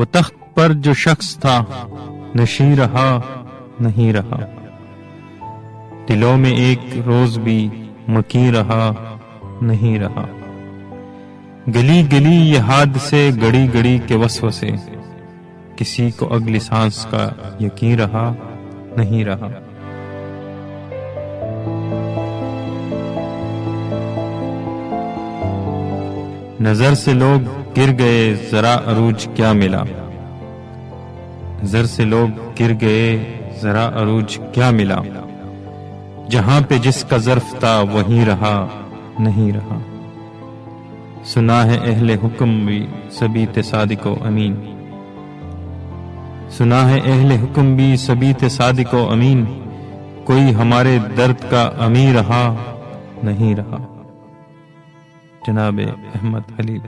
وہ تخت پر جو شخص تھا نشیں رہا نہیں رہا، دلوں میں ایک روز بھی مکی رہا نہیں رہا، گلی گلی یہ حادثے گڑی گڑی کے وسوسے، کسی کو اگلی سانس کا یقین رہا نہیں رہا۔ نظر سے لوگ گر گئے ذرا عروج کیا ملا، نظر سے لوگ گر گئے ذرا عروج کیا ملا، جہاں پہ جس کا ظرف تھا وہیں رہا نہیں رہا۔ سنا ہے اہل حکم بھی سبھی تھے صادق و امین، سنا ہے اہل حکم بھی سبھی تھے صادق و امین، کوئی ہمارے درد کا امیر رہا نہیں رہا۔ جناب احمد خلیل۔